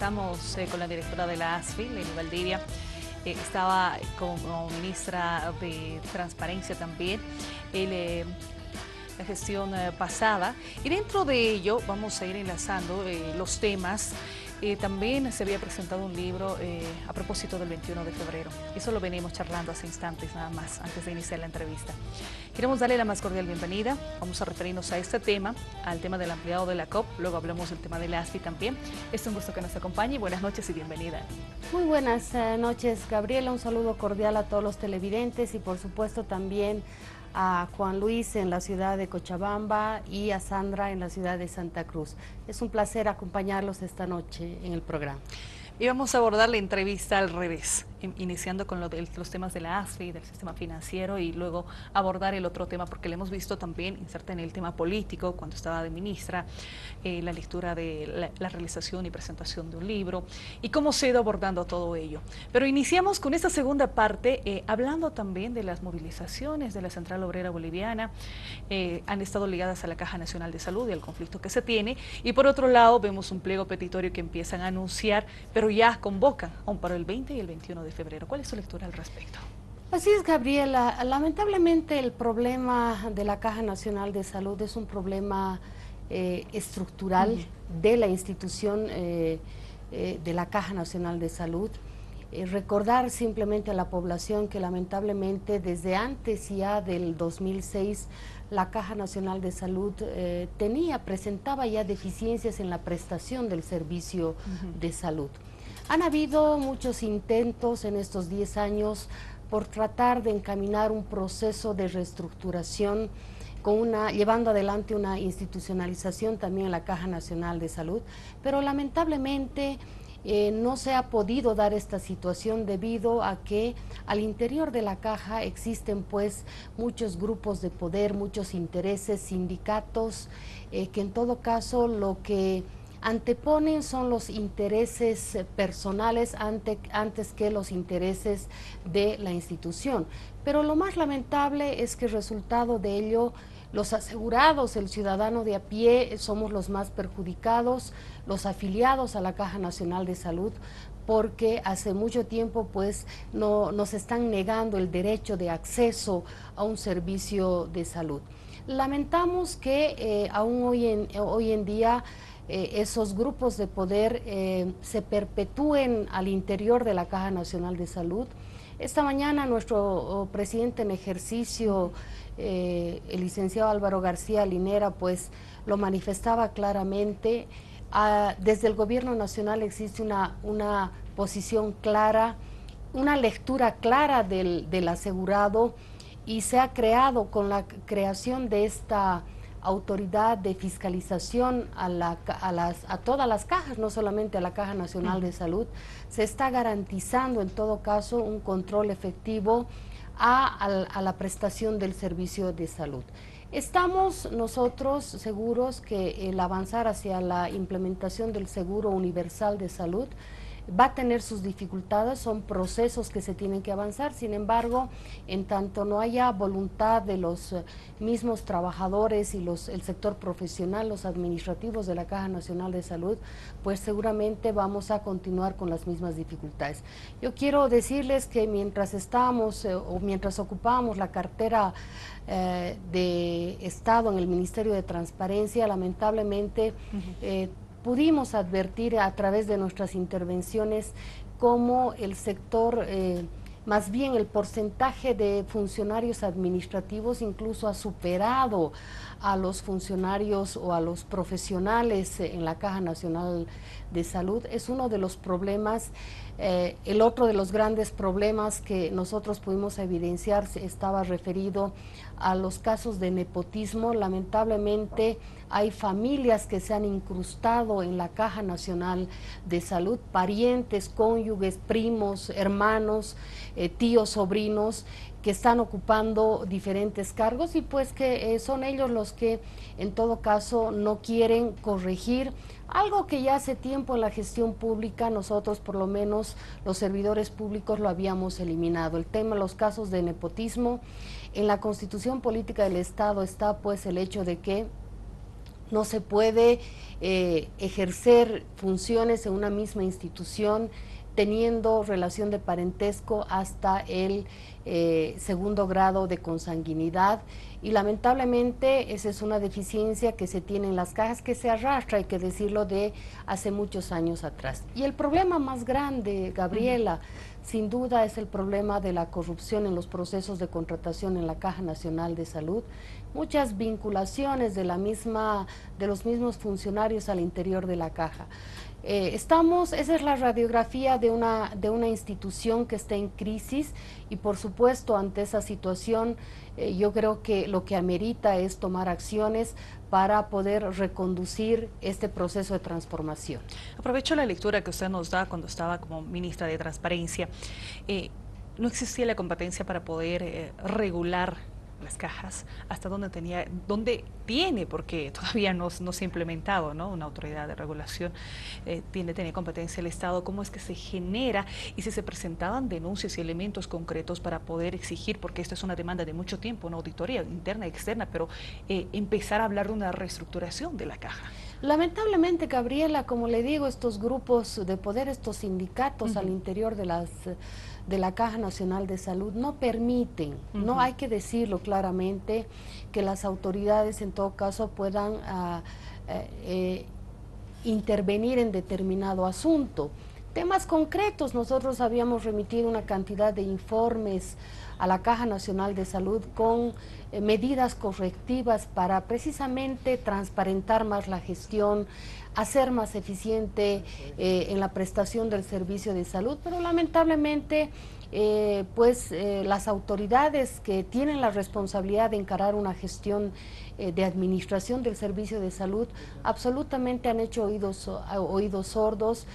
conversamos con la directora de la ASFI, Leni Valdivia. Estaba como ministra de Transparencia también la gestión pasada, y dentro de ello vamos a ir enlazando los temas. También se había presentado un libro a propósito del 21 de febrero. Eso lo venimos charlando hace instantes nada más, antes de iniciar la entrevista. Queremos darle la más cordial bienvenida. Vamos a referirnos a este tema, al tema del ampliado de la COP. Luego hablamos del tema de la ASFI también. Es un gusto que nos acompañe. Buenas noches y bienvenida. Muy buenas noches, Gabriela. Un saludo cordial a todos los televidentes y por supuesto también a Juan Luis en la ciudad de Cochabamba y a Sandra en la ciudad de Santa Cruz. Es un placer acompañarlos esta noche en el programa. Y vamos a abordar la entrevista al revés, iniciando con los temas de la ASFI, del sistema financiero, y luego abordar el otro tema, porque le hemos visto también inserta en el tema político, cuando estaba de ministra, la lectura de la realización y presentación de un libro, y cómo se ha ido abordando todo ello. Pero iniciamos con esta segunda parte, hablando también de las movilizaciones de la Central Obrera Boliviana. Han estado ligadas a la Caja Nacional de Salud y al conflicto que se tiene, y por otro lado vemos un pliego petitorio que empiezan a anunciar, pero ya convocan aún para el 20 y el 21 de febrero. ¿Cuál es su lectura al respecto? Así es, Gabriela. Lamentablemente el problema de la Caja Nacional de Salud es un problema estructural de la institución de la Caja Nacional de Salud. Recordar simplemente a la población que lamentablemente desde antes ya del 2006 la Caja Nacional de Salud presentaba ya deficiencias en la prestación del servicio de salud. Han habido muchos intentos en estos 10 años por tratar de encaminar un proceso de reestructuración llevando adelante una institucionalización también en la Caja Nacional de Salud, pero lamentablemente no se ha podido dar esta situación debido a que al interior de la Caja existen pues muchos grupos de poder, muchos intereses, sindicatos, que en todo caso lo que anteponen son los intereses personales antes que los intereses de la institución. Pero lo más lamentable es que el resultado de ello, los asegurados, el ciudadano de a pie, somos los más perjudicados, los afiliados a la Caja Nacional de Salud, porque hace mucho tiempo pues nos están negando el derecho de acceso a un servicio de salud. Lamentamos que aún hoy en día esos grupos de poder se perpetúen al interior de la Caja Nacional de Salud. Esta mañana nuestro presidente en ejercicio, el licenciado Álvaro García Linera, pues lo manifestaba claramente. Desde el gobierno nacional existe una posición clara, una lectura clara del asegurado, y se ha creado con la creación de esta autoridad de fiscalización a todas las cajas, no solamente a la Caja Nacional de Salud, se está garantizando en todo caso un control efectivo a la prestación del servicio de salud. Estamos nosotros seguros que el avanzar hacia la implementación del seguro universal de salud va a tener sus dificultades, son procesos que se tienen que avanzar. Sin embargo, en tanto no haya voluntad de los mismos trabajadores y el sector profesional, los administrativos de la Caja Nacional de Salud, pues seguramente vamos a continuar con las mismas dificultades. Yo quiero decirles que mientras ocupábamos la cartera de Estado en el Ministerio de Transparencia, lamentablemente pudimos advertir a través de nuestras intervenciones cómo el sector, más bien el porcentaje de funcionarios administrativos incluso ha superado a los funcionarios o a los profesionales en la Caja Nacional de Salud. Es uno de los problemas. El otro de los grandes problemas que nosotros pudimos evidenciar estaba referido a los casos de nepotismo. Lamentablemente hay familias que se han incrustado en la Caja Nacional de Salud, parientes, cónyuges, primos, hermanos, tíos, sobrinos, que están ocupando diferentes cargos y pues que son ellos los que en todo caso no quieren corregir algo que ya hace tiempo en la gestión pública nosotros, por lo menos los servidores públicos, lo habíamos eliminado. El tema de los casos de nepotismo, en la Constitución Política del Estado está pues el hecho de que No se puede ejercer funciones en una misma institución teniendo relación de parentesco hasta el segundo grado de consanguinidad, y lamentablemente esa es una deficiencia que se tiene en las cajas, que se arrastra, hay que decirlo, de hace muchos años atrás. Y el problema más grande, Gabriela, sin duda es el problema de la corrupción en los procesos de contratación en la Caja Nacional de Salud, muchas vinculaciones de los mismos funcionarios al interior de la caja. Esa es la radiografía de una institución que está en crisis, y por supuesto ante esa situación yo creo que lo que amerita es tomar acciones para poder reconducir este proceso de transformación. Aprovecho la lectura que usted nos da cuando estaba como ministra de Transparencia. No existía la competencia para poder regular las cajas, hasta dónde tiene, porque todavía no se ha implementado, ¿no?, una autoridad de regulación, tiene competencia el Estado. ¿Cómo es que se genera y si se presentaban denuncias y elementos concretos para poder exigir, porque esto es una demanda de mucho tiempo, una auditoría interna y externa, pero empezar a hablar de una reestructuración de la caja? Lamentablemente, Gabriela, como le digo, estos grupos de poder, estos sindicatos al interior de la Caja Nacional de Salud no permiten, no hay que decirlo claramente, que las autoridades en todo caso puedan intervenir en determinado asunto. Temas concretos, nosotros habíamos remitido una cantidad de informes a la Caja Nacional de Salud con medidas correctivas para precisamente transparentar más la gestión, hacer más eficiente en la prestación del servicio de salud, pero lamentablemente las autoridades que tienen la responsabilidad de encarar una gestión de administración del servicio de salud absolutamente han hecho oídos sordos,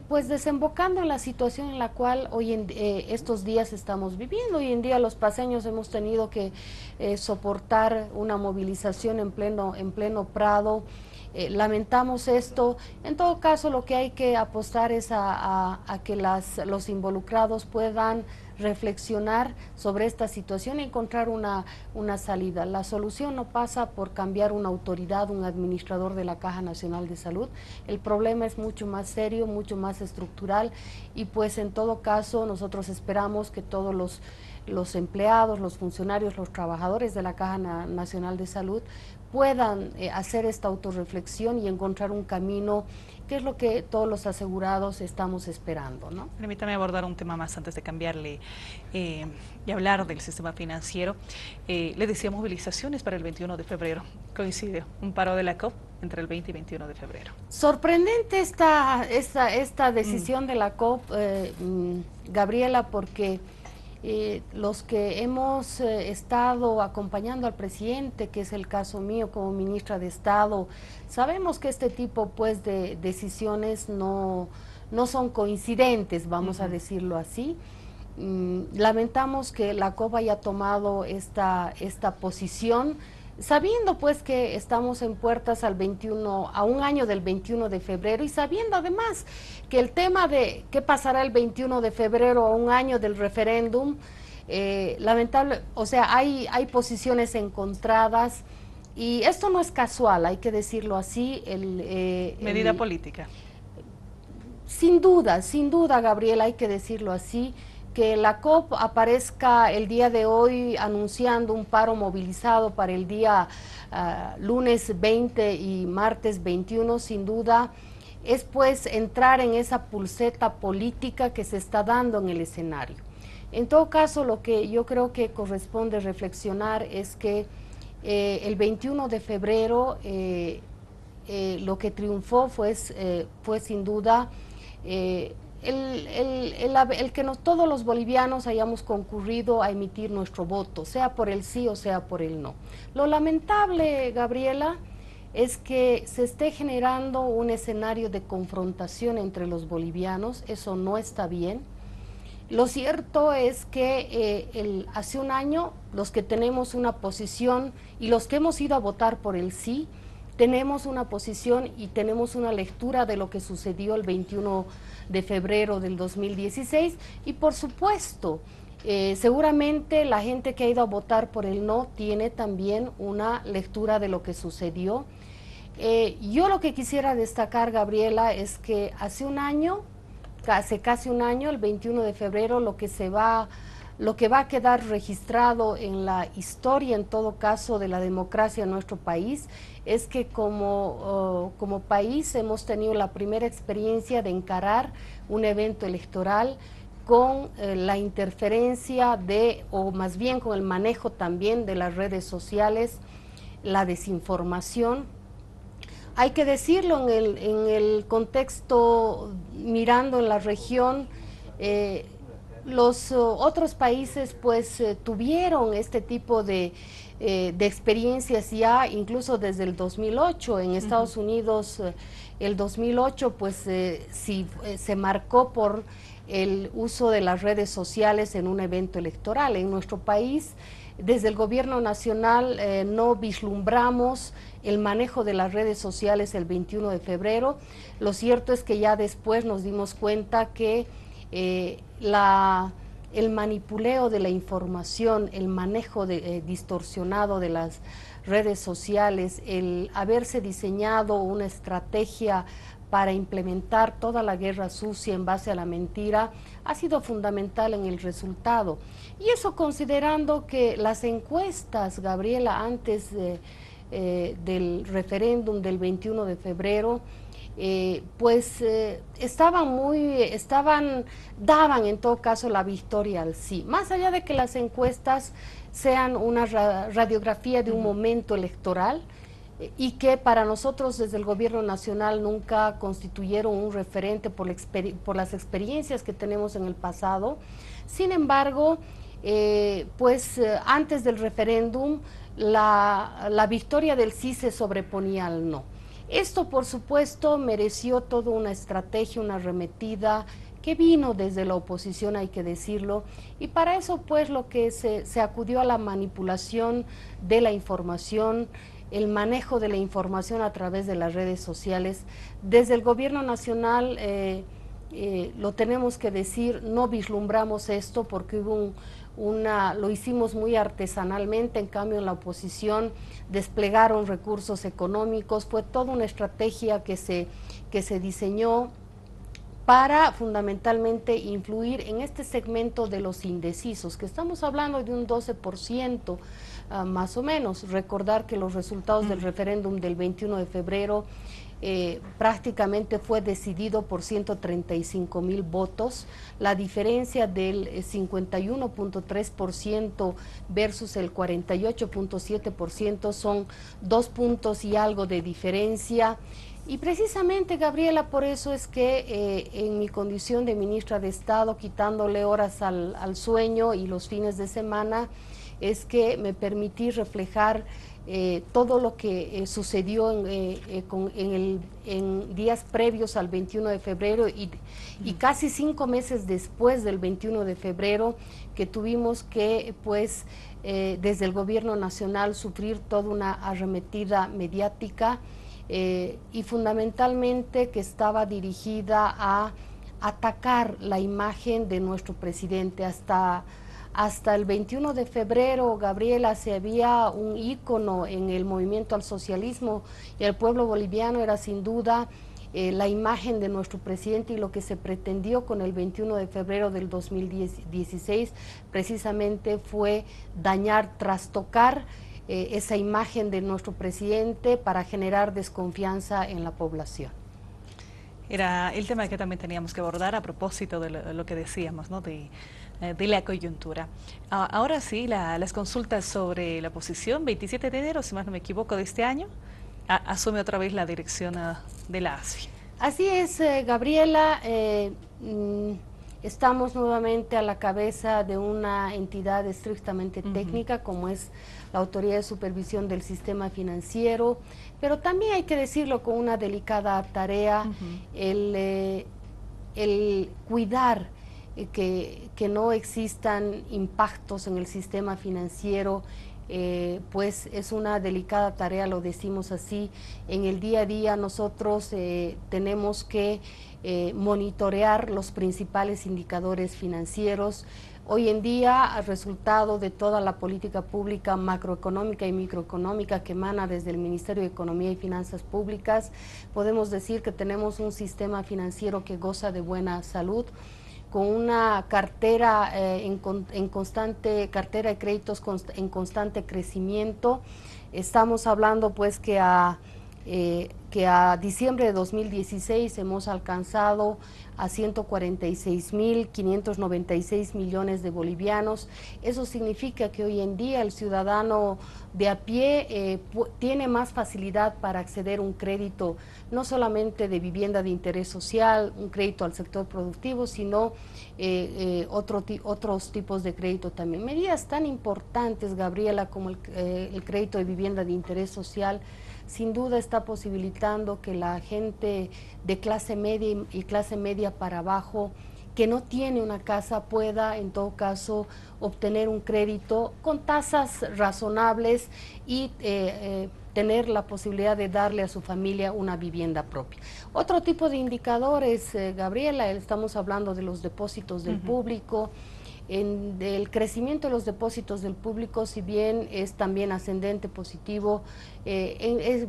pues desembocando en la situación en la cual estos días estamos viviendo. Hoy en día los paceños hemos tenido que soportar una movilización en pleno Prado. Lamentamos esto. En todo caso, lo que hay que apostar es a que los involucrados puedan reflexionar sobre esta situación y encontrar una salida. La solución no pasa por cambiar una autoridad, un administrador de la Caja Nacional de Salud. El problema es mucho más serio, mucho más estructural, y pues en todo caso nosotros esperamos que todos los empleados, los funcionarios, los trabajadores de la Caja Nacional de Salud puedan hacer esta autorreflexión y encontrar un camino, que es lo que todos los asegurados estamos esperando, ¿no? Permítame abordar un tema más antes de cambiarle y hablar del sistema financiero. Le decía, movilizaciones para el 21 de febrero. Coincide un paro de la COP entre el 20 y 21 de febrero. Sorprendente esta decisión de la COP, Gabriela, porque los que hemos estado acompañando al presidente, que es el caso mío como ministra de Estado, sabemos que este tipo pues de decisiones no son coincidentes, vamos a decirlo así. Lamentamos que la COP haya tomado esta posición, sabiendo pues que estamos en puertas a un año del 21 de febrero, y sabiendo además que el tema de qué pasará el 21 de febrero a un año del referéndum, hay posiciones encontradas, y esto no es casual, hay que decirlo así. Medida política. Sin duda, Gabriela, hay que decirlo así. Que la COP aparezca el día de hoy anunciando un paro movilizado para el día lunes 20 y martes 21, sin duda, es pues entrar en esa pulseta política que se está dando en el escenario. En todo caso, lo que yo creo que corresponde reflexionar es que el 21 de febrero lo que triunfó fue sin duda todos los bolivianos hayamos concurrido a emitir nuestro voto, sea por el sí o sea por el no. Lo lamentable, Gabriela, es que se esté generando un escenario de confrontación entre los bolivianos. Eso no está bien. Lo cierto es que hace un año los que tenemos una posición y los que hemos ido a votar por el sí, tenemos una posición y tenemos una lectura de lo que sucedió el 21 de febrero del 2016, y por supuesto, seguramente la gente que ha ido a votar por el no tiene también una lectura de lo que sucedió. Yo lo que quisiera destacar, Gabriela, es que hace casi un año, el 21 de febrero, lo que va a quedar registrado en la historia, en todo caso, de la democracia en nuestro país, es que como país hemos tenido la primera experiencia de encarar un evento electoral con la interferencia o más bien con el manejo también de las redes sociales, la desinformación. Hay que decirlo en el contexto, mirando en la región, los otros países pues tuvieron este tipo de experiencias ya incluso desde el 2008. En Estados Unidos el 2008 pues sí, se marcó por el uso de las redes sociales en un evento electoral. En nuestro país, desde el gobierno nacional no vislumbramos el manejo de las redes sociales el 21 de febrero. Lo cierto es que ya después nos dimos cuenta que el manipuleo de la información, el manejo distorsionado de las redes sociales, el haberse diseñado una estrategia para implementar toda la guerra sucia en base a la mentira, ha sido fundamental en el resultado. Y eso considerando que las encuestas, Gabriela, antes del referéndum del 21 de febrero, daban en todo caso la victoria al sí. Más allá de que las encuestas sean una radiografía de un momento electoral, y que para nosotros desde el gobierno nacional nunca constituyeron un referente por las experiencias que tenemos en el pasado. Sin embargo, antes del referéndum la victoria del sí se sobreponía al no. Esto, por supuesto, mereció toda una estrategia, una arremetida que vino desde la oposición, hay que decirlo, y para eso pues lo que se acudió a la manipulación de la información, el manejo de la información a través de las redes sociales. Desde el gobierno nacional, lo tenemos que decir, no vislumbramos esto porque hubo lo hicimos muy artesanalmente. En cambio en la oposición desplegaron recursos económicos, fue toda una estrategia que se diseñó para fundamentalmente influir en este segmento de los indecisos, que estamos hablando de un 12%, más o menos. Recordar que los resultados del referéndum del 21 de febrero prácticamente fue decidido por 135,000 votos. La diferencia del 51.3% versus el 48.7% son 2 puntos y algo de diferencia. Y precisamente, Gabriela, por eso es que en mi condición de ministra de Estado, quitándole horas al sueño y los fines de semana, es que me permití reflejar todo lo que sucedió en días previos al 21 de febrero y casi 5 meses después del 21 de febrero, que tuvimos que, pues, desde el gobierno nacional sufrir toda una arremetida mediática y fundamentalmente que estaba dirigida a atacar la imagen de nuestro presidente. Hasta el 21 de febrero, Gabriela, se había un ícono en el movimiento al socialismo y el pueblo boliviano era sin duda la imagen de nuestro presidente, y lo que se pretendió con el 21 de febrero del 2016 precisamente fue dañar, trastocar esa imagen de nuestro presidente para generar desconfianza en la población. Era el tema que también teníamos que abordar a propósito de lo que decíamos, ¿no? de la coyuntura. Ahora sí, las consultas sobre la posición, 27 de enero, si más no me equivoco, de este año, asume otra vez la dirección de la ASFI. Así es, Gabriela. Estamos nuevamente a la cabeza de una entidad estrictamente técnica, como es la Autoridad de Supervisión del Sistema Financiero, pero también hay que decirlo con una delicada tarea, el cuidar que no existan impactos en el sistema financiero. Pues es una delicada tarea, lo decimos así. En el día a día nosotros tenemos que monitorear los principales indicadores financieros. Hoy en día, al resultado de toda la política pública macroeconómica y microeconómica que emana desde el Ministerio de Economía y Finanzas Públicas, podemos decir que tenemos un sistema financiero que goza de buena salud, con una cartera cartera de créditos en constante crecimiento. Estamos hablando pues que a diciembre de 2016 hemos alcanzado a 146.596 millones de bolivianos. Eso significa que hoy en día el ciudadano de a pie tiene más facilidad para acceder a un crédito, no solamente de vivienda de interés social, un crédito al sector productivo, sino otros tipos de crédito también. Medidas tan importantes, Gabriela, como el crédito de vivienda de interés social, sin duda está posibilitando que la gente de clase media y clase media para abajo que no tiene una casa pueda en todo caso obtener un crédito con tasas razonables y tener la posibilidad de darle a su familia una vivienda propia. Otro tipo de indicadores, Gabriela, estamos hablando de los depósitos del público. El crecimiento de los depósitos del público, si bien es también ascendente positivo,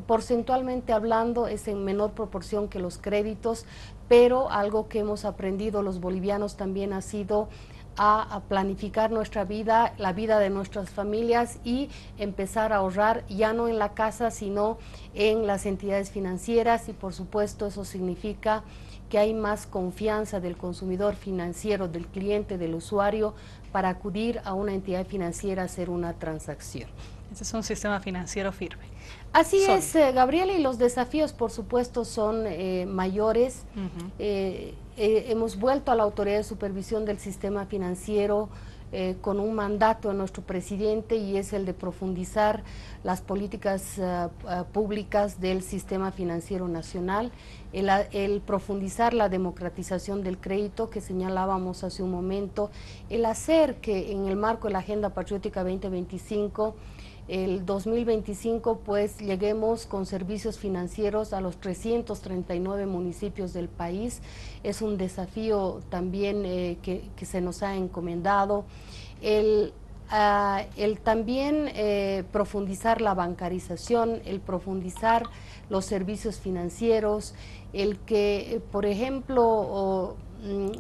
porcentualmente hablando es en menor proporción que los créditos, pero algo que hemos aprendido los bolivianos también ha sido a planificar nuestra vida, la vida de nuestras familias y empezar a ahorrar ya no en la casa sino en las entidades financieras, y por supuesto eso significa que hay más confianza del consumidor financiero, del cliente, del usuario, para acudir a una entidad financiera a hacer una transacción. Este es un sistema financiero firme. Así es, Gabriela, y los desafíos, por supuesto, son mayores. Hemos vuelto a la Autoridad de Supervisión del Sistema Financiero con un mandato de nuestro presidente, y es el de profundizar las políticas públicas del sistema financiero nacional, el profundizar la democratización del crédito que señalábamos hace un momento, el hacer que en el marco de la Agenda Patriótica 2025, el 2025 pues lleguemos con servicios financieros a los 339 municipios del país. Es un desafío también que se nos ha encomendado. El también profundizar la bancarización, el profundizar los servicios financieros, el que, por ejemplo,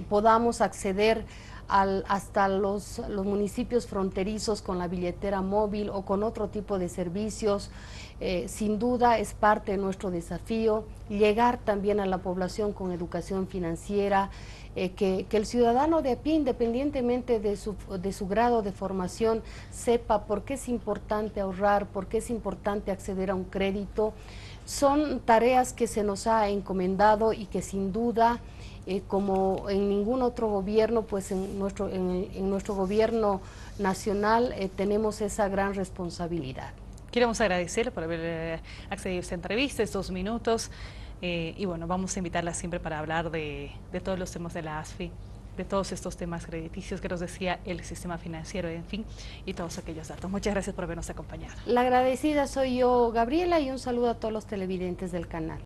podamos acceder hasta los municipios fronterizos con la billetera móvil o con otro tipo de servicios. Sin duda es parte de nuestro desafío, llegar también a la población con educación financiera, que el ciudadano de a pie, independientemente de su grado de formación, sepa por qué es importante ahorrar, por qué es importante acceder a un crédito. Son tareas que se nos ha encomendado y que sin duda, como en ningún otro gobierno, pues en nuestro gobierno nacional tenemos esa gran responsabilidad. Queremos agradecerle por haber accedido a esta entrevista, estos minutos, y bueno, vamos a invitarla siempre para hablar de todos los temas de la ASFI, de todos estos temas crediticios que nos decía el sistema financiero, en fin, y todos aquellos datos. Muchas gracias por habernos acompañado. La agradecida soy yo, Gabriela, y un saludo a todos los televidentes del canal.